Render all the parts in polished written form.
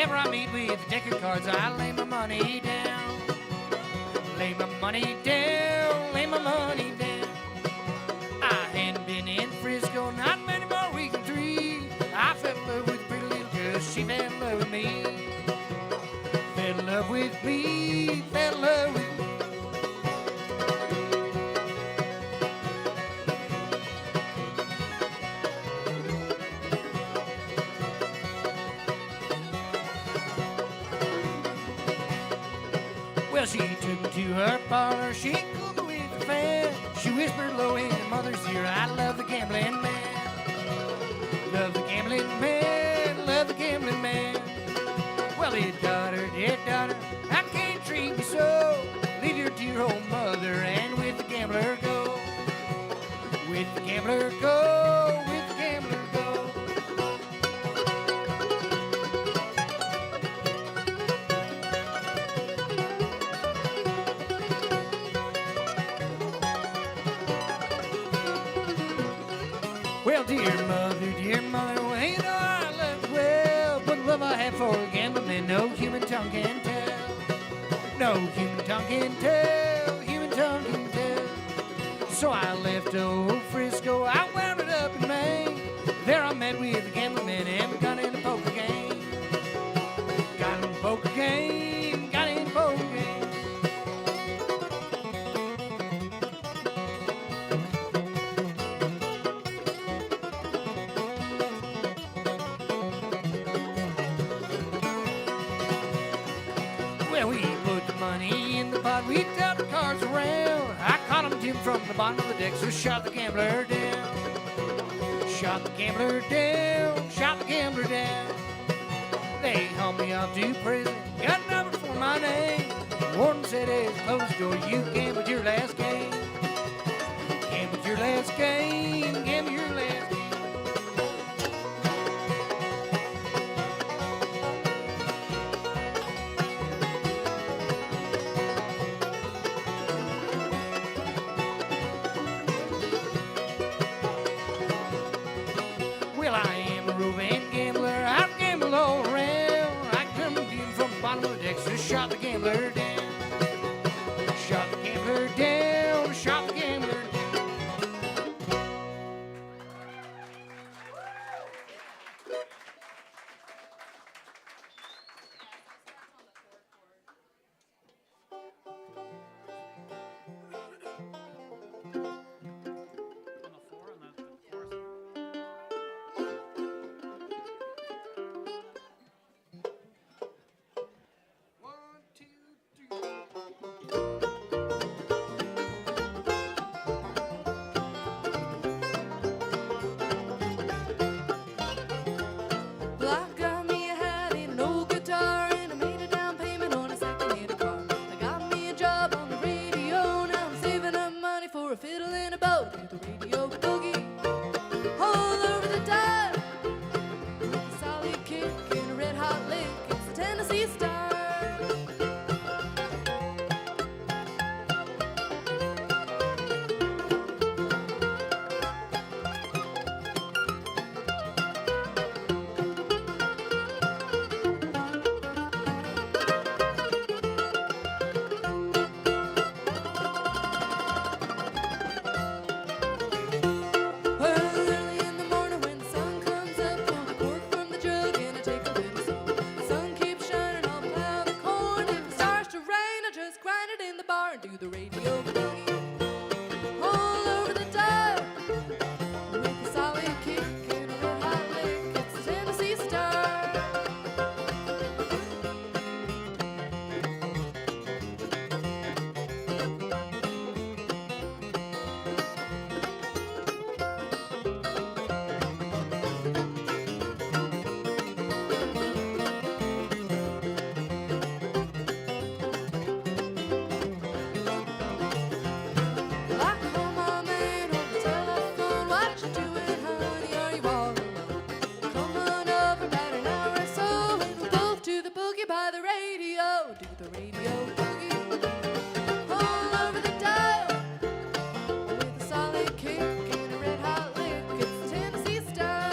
Whenever I meet with a deck of cards, I lay my money down. Lay my money down, lay my money down. I hadn't been in Frisco not many more weeks than 3. I fell in love with a pretty little girl, she fell in love with me. Fell in love with me, fell in love with me. Well, she took me to her parlor, she cooled me with a fan. She whispered low in her mother's ear, I love the gambling man. Love the gambling man, love the gambling man. Well, dear daughter, I can't treat you so. Leave your dear old mother and with the gambler go. With the gambler go, with the gambler go. Well, dear mother, well, you know I love you well, but the love I have for gambling, man, no human tongue can tell. No human tongue can tell, human tongue can tell. So I left old Frisco, I wound it up in Maine. There I met with a gambling man and we got in a poker game. Got in a poker game, got in a poker game. Well, we put the money in the pot, we dealt the cards around. I caught him Jim from the bottom of the deck, so shot the gambler down. Shot the gambler down, shot the gambler down. They hauled me off to prison, got a number for my name. Warden said as closed door, you gambled your last game. Gambled your last game, gambled your last game. Well, I am a roving gambler, I gamble all around. I come in from the bottom of the deck, so shot the gambler down. Shot the gambler down, shot the gambler down. Well, I got me a hat and an old guitar, and I made a down payment on a second-hand car. I got me a job on the radio, now I'm saving up money for a fiddle and a bow. Do the radio boogie all over the dial with a solid kick and a red-hot lick. It's the Tennessee Star. Well, early in the morning when the sun comes up, pull the cork from the jug and I take a little sip. The sun keeps shining, I'll plow the corn. If it starts to rain, I just grind it in the bar and do the radio boogie all over the dial with a solid kick and a red-hot lick. It's the Tennessee Star. Well, I call my man on the telephone. What you doing, honey? Are you all alone? Come on over about an hour or so, and we'll both do the boogie by the radio. Do the radio boogie all over the dial with a solid kick and a red-hot lick. It's the Tennessee Star.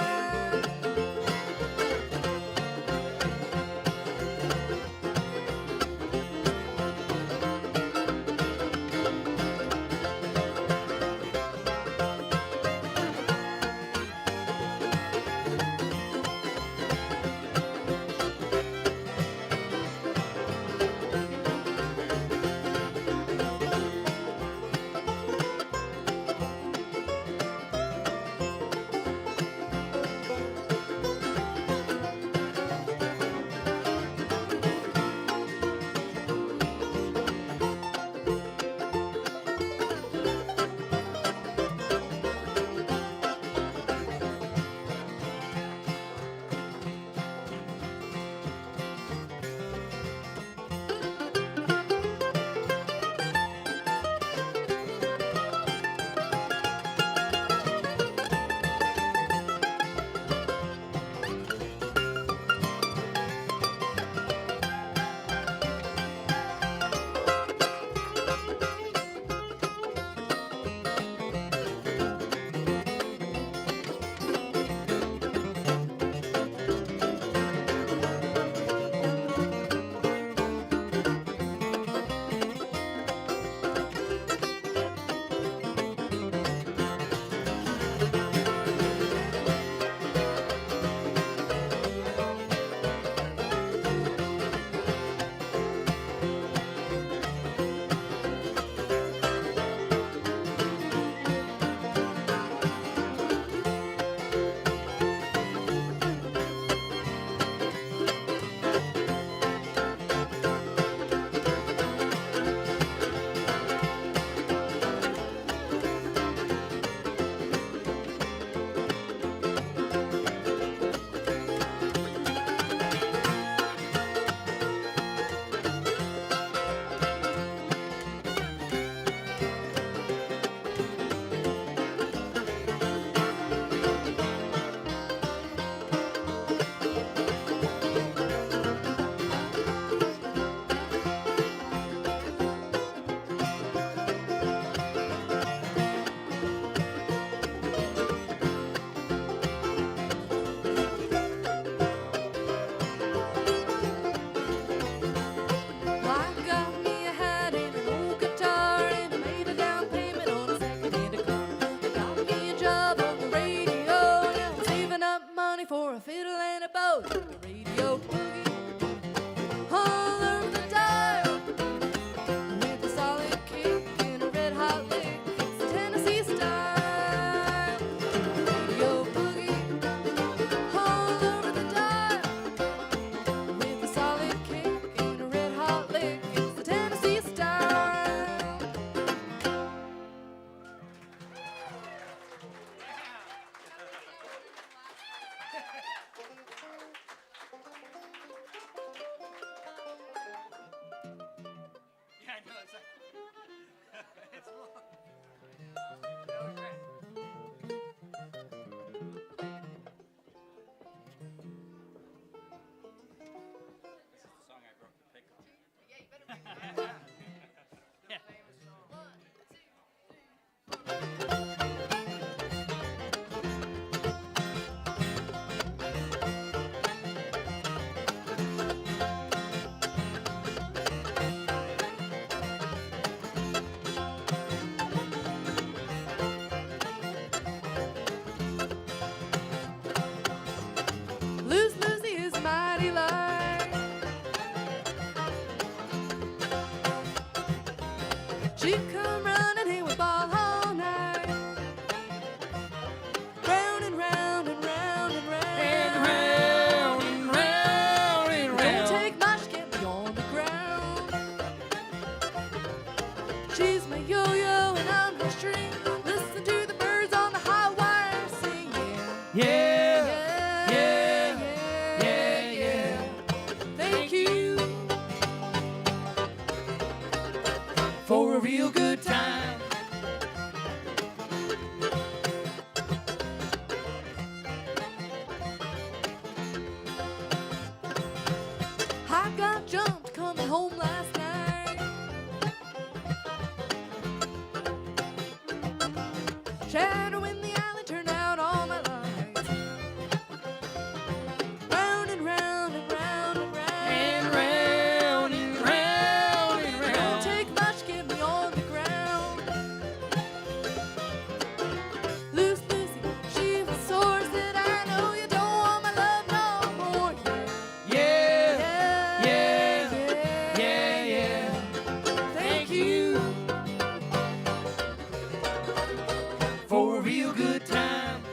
real good time. I got jumped coming home last night. Shadow in the alley turned out all my lights. Round and round and round and round. And round and round and Don't round. take much to get me on the ground. Loose Lucy, she was sore, said I know you don't want my love no more. Yeah, Yeah, yeah, yeah, yeah. Thank you for a real good time.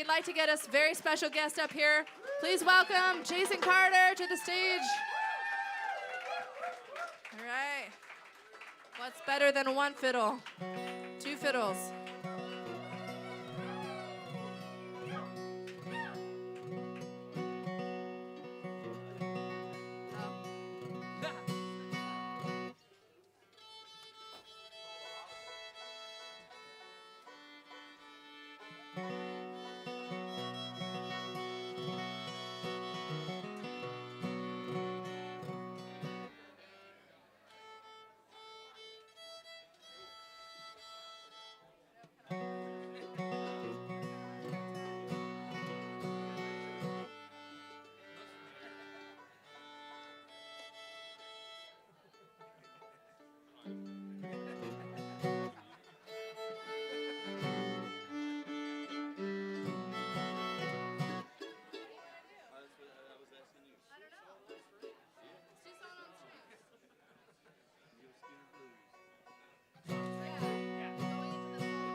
we'd like to get a very special guest up here. Please welcome Jason Carter to the stage. All right. What's better than one fiddle? Two fiddles.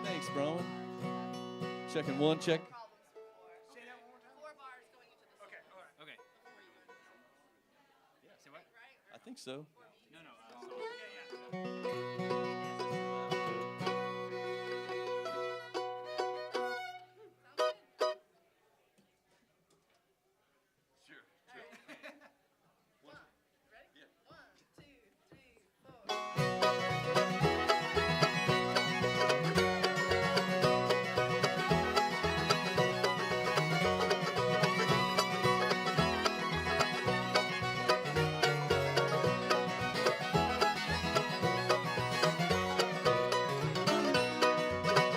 Thanks, Bronwyn. Checking one, check. Say that one more time. 4 bars going into the Okay, all right. Okay. Say what? I think so. No, no. Yeah. Sure. Ready? Yeah. 1, 2, 3, 4.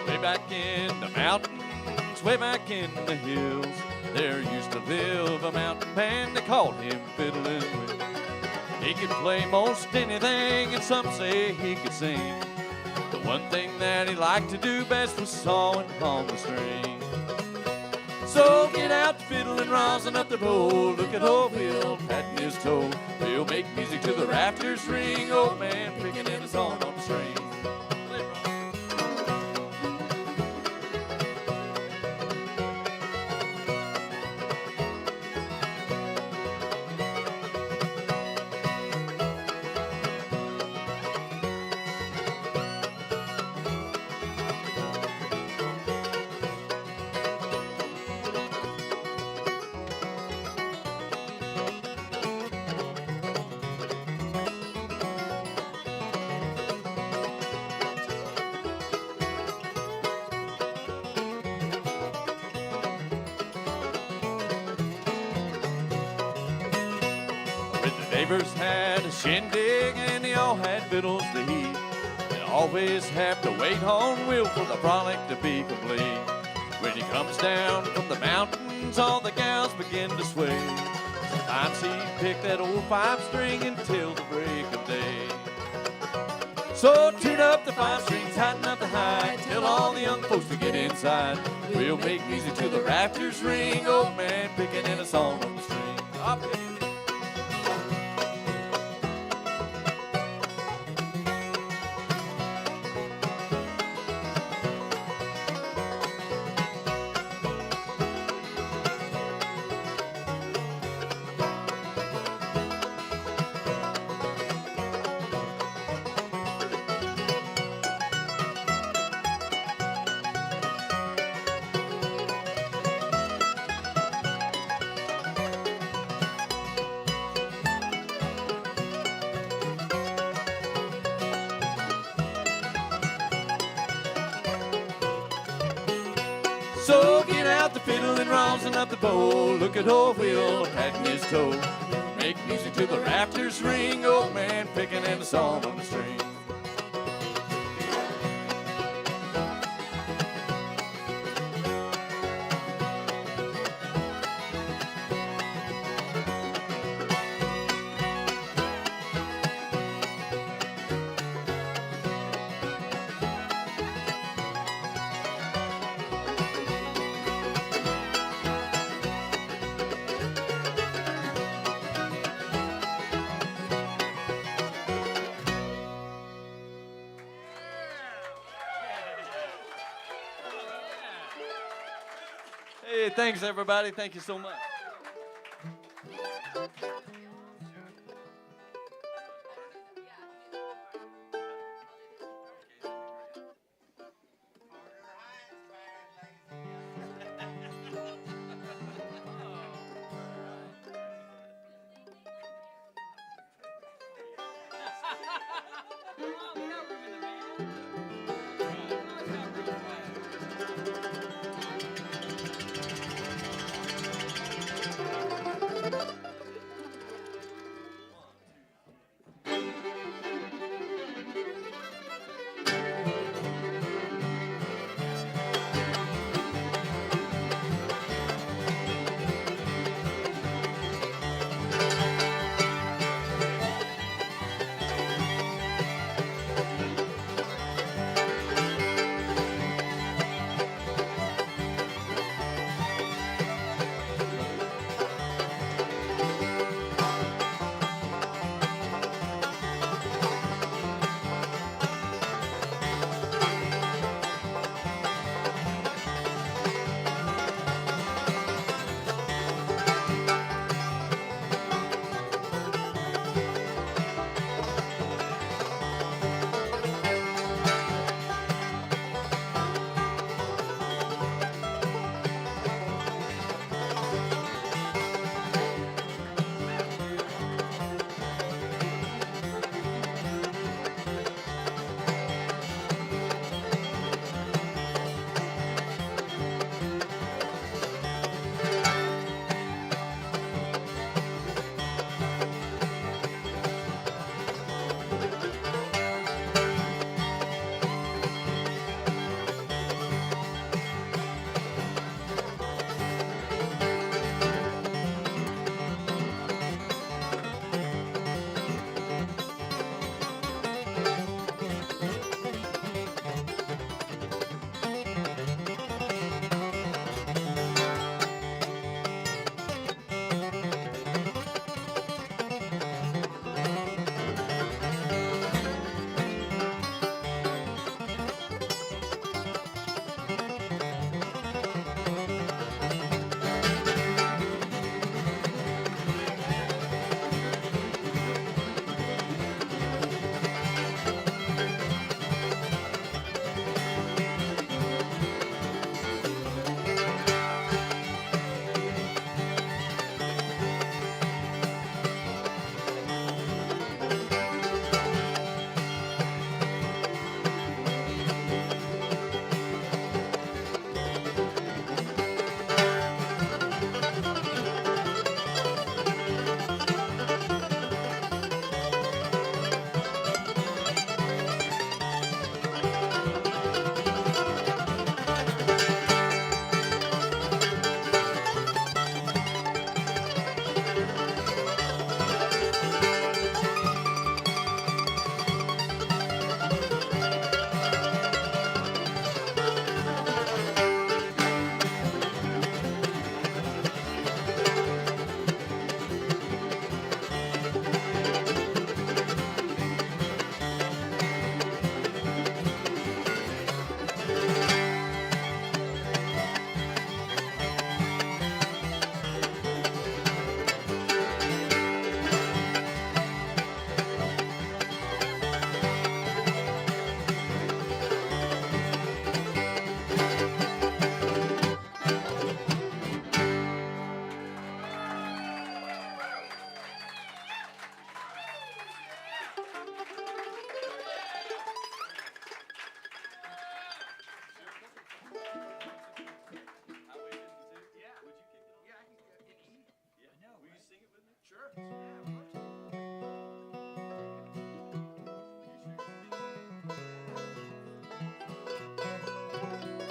Way back in the mountains, way back in the hills, there used to live a mountain man. They called him Fiddling Will. He could play most anything, and some say he could sing. The one thing that he liked to do best was sawing on the string. So get out the fiddle and rosin up the bowl. Look at old Will patting his toe. We'll make music till the rafters ring. Old man picking in a song on the string. Neighbors had a shindig and they all had fiddles to heat. They always have to wait on Will for the frolic to be complete. When he comes down from the mountains, all the gals begin to sway. Sometimes he'd pick that old 5-string until the break of day. So tune up the 5-strings, tighten up the hide, tell all the young folks to get inside. We'll make music till the rafters ring. Old man picking in a song on the string. So get out the fiddle and rosin up the bowl. Look at old Will patting his toe. Make music till the rafters ring. Old man picking in a song on the string. Hey, thanks, everybody. Thank you so much.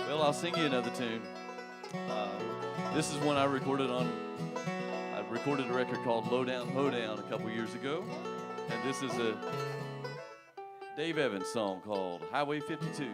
Well, I'll sing you another tune. This is one I recorded a record called Low Down, Hoedown a couple years ago. And this is a Dave Evans song called Highway 52.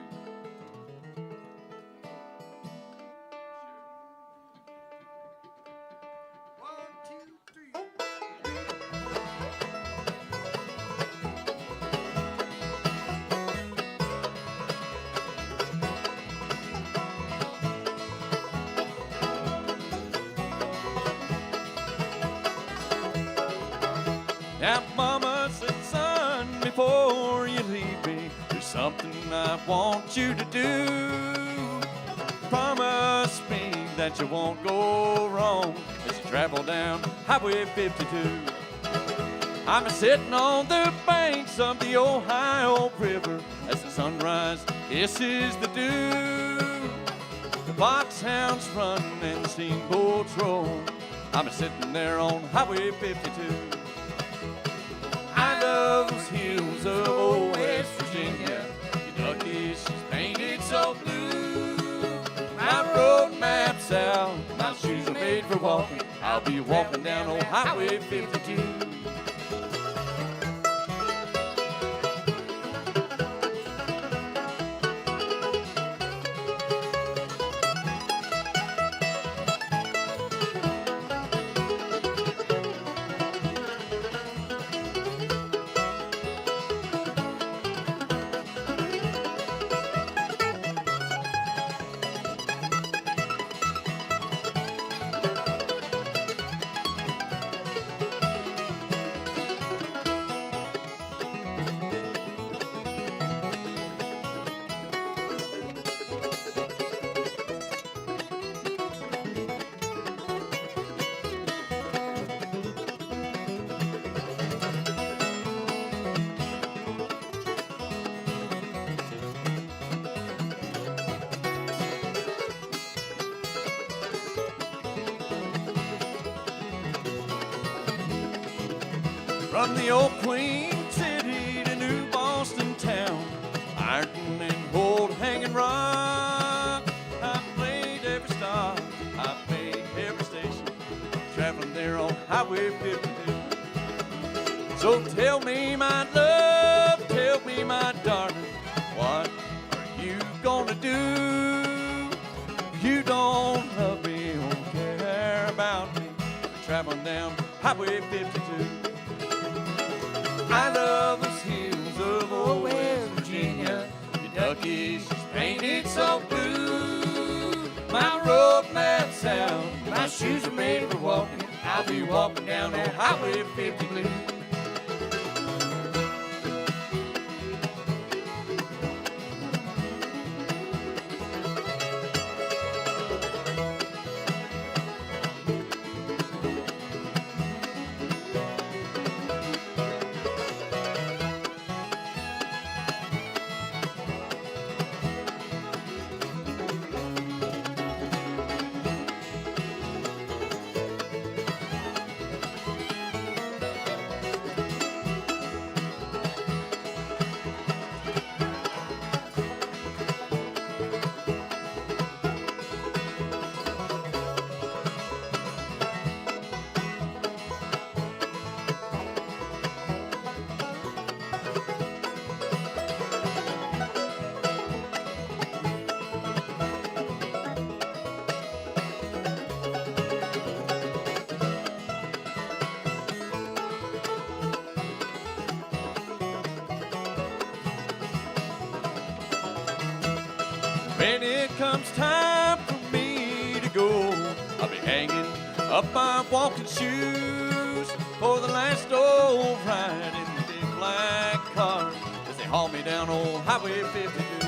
believe me, there's something I want you to do. Promise me that you won't go wrong as you travel down Highway 52. I'm sitting on the banks of the Ohio River as the sunrise hisses the dew. The foxhounds run and steamboats roll. I'm sitting there on Highway 52. I love those hills of old West Virginia. Kentucky, she's painted so blue. My road map's out, my shoes are made for walking. I'll be walking down old Highway 52. From the old Queen City to New Boston town, Ironton and Old Hanging Rock, I've played every stop, I've made every station, traveling there on Highway 52. So tell me, my love, tell me, my darling, what are you gonna do? You don't love me, don't care about me, traveling down Highway 52. I love those hills of old West Virginia. Kentucky, she's painted so blue. My road map's out, my shoes are made for walking. I'll be walking down on Highway 52. When it comes time for me to go, I'll be hanging up my walking shoes for the last old ride in the big black car as they haul me down old Highway 52.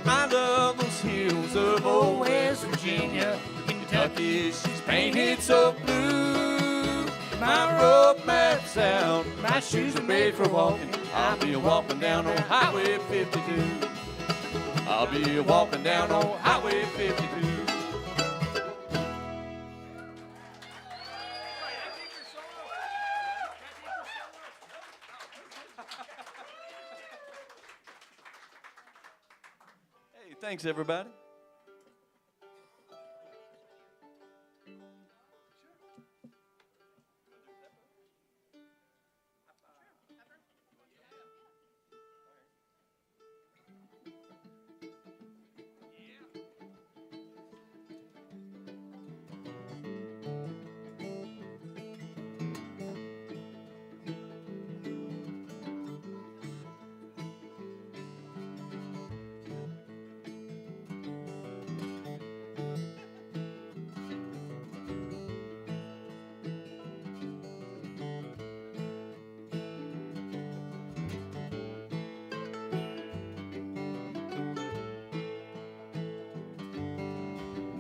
I love those hills of old West Virginia. Kentucky, she's painted so blue. My road map's out, my shoes are made for walking. I'll be walking down old Highway 52. I'll be walking down on Highway 52. Hey, thanks everybody.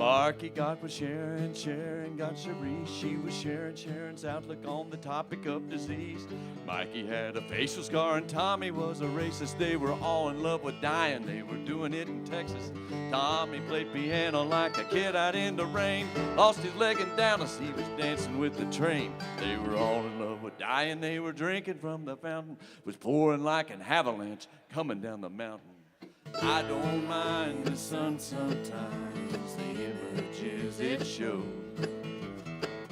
Marky got with Sharon, Sharon got Cherise. She was sharing Sharon's outlook on the topic of disease. Mikey had a facial scar and Tommy was a racist. They were all in love with dying, they were doing it in Texas. Tommy played piano like a kid out in the rain. Lost his leg in Dallas, he was dancing with the train. They were all in love with dying, they were drinking from the fountain. It was pouring like an avalanche coming down the mountain. I don't mind the sun sometimes, the images it shows.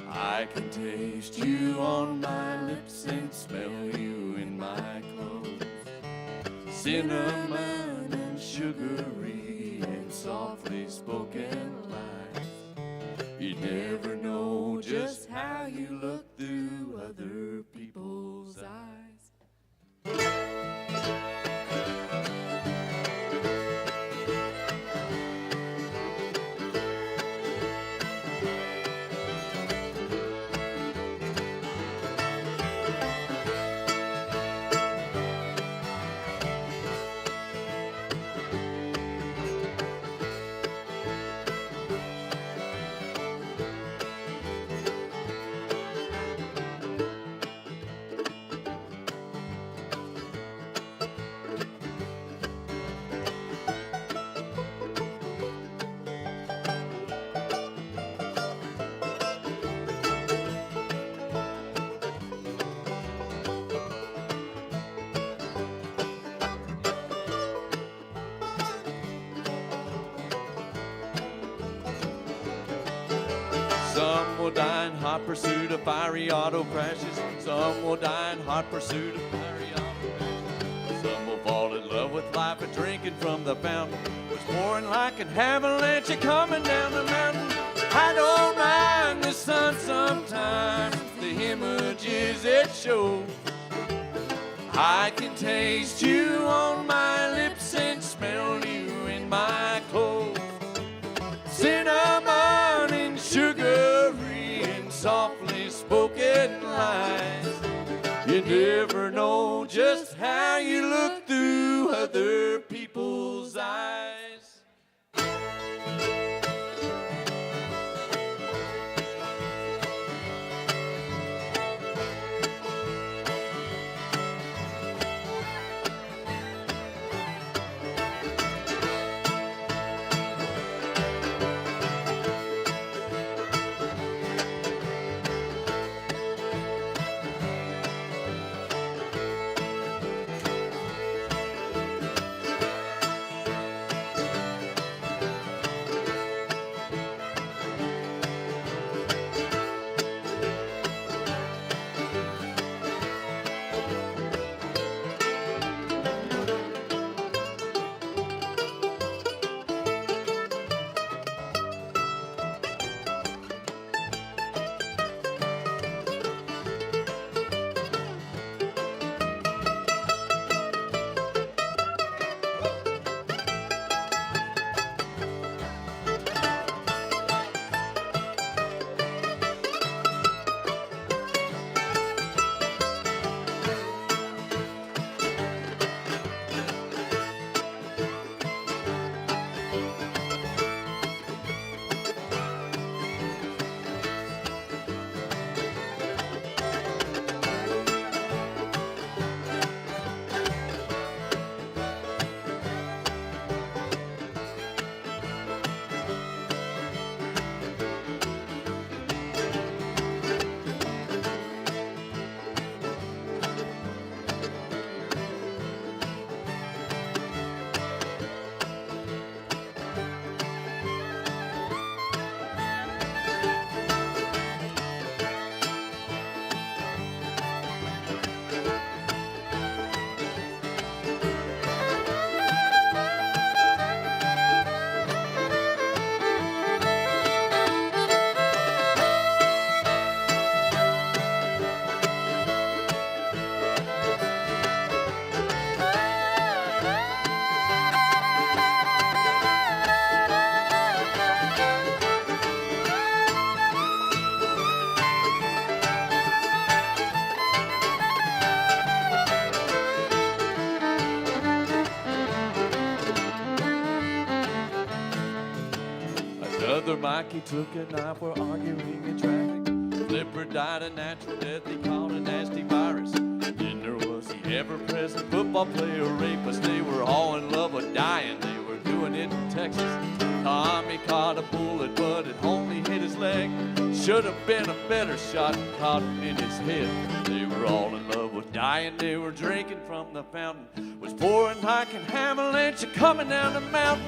I can taste you on my lips and smell you in my clothes. Cinnamon and sugary and softly spoken lies. You never know just how you look through other people's eyes. Some will die in hot pursuit of fiery auto crashes. Some will die in hot pursuit of fiery auto crashes. Some will fall in love with life and drinking from the fountain. It's pouring like an avalanche coming down the mountain. I don't mind the sun sometimes, the images it shows. I can taste you on my lips and smell you in my clothes. Cinnamon and sugary and softly spoken lies. You never know just how you look through other people's eyes. Brother Mikey took a knife for arguing in traffic. Flipper died a natural death, they called a nasty virus. Then there was the ever-present football player rapist. They were all in love with dying, they were doing it in Texas. Tommy caught a bullet, but it only hit his leg. Should have been a better shot, caught him in his head. They were all in love with dying, they were drinking from the fountain. Was pouring like an avalanche coming down the mountain.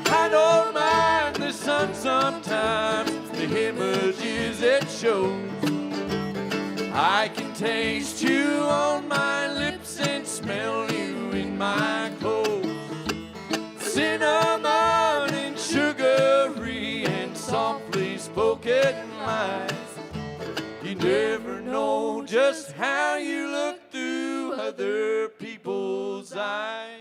I don't mind the sun sometimes, the images it shows. I can taste you on my lips and smell you in my clothes. Cinnamon and sugary and softly spoken lies. You never know just how you look through other people's eyes.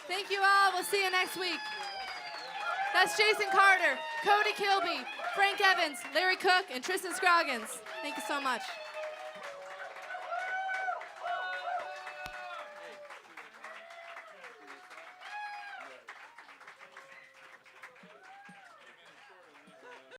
Thank you all. We'll see you next week. That's Jason Carter, Cody Kilby, Frank Evans, Larry Cook, and Tristan Scroggins. Thank you so much.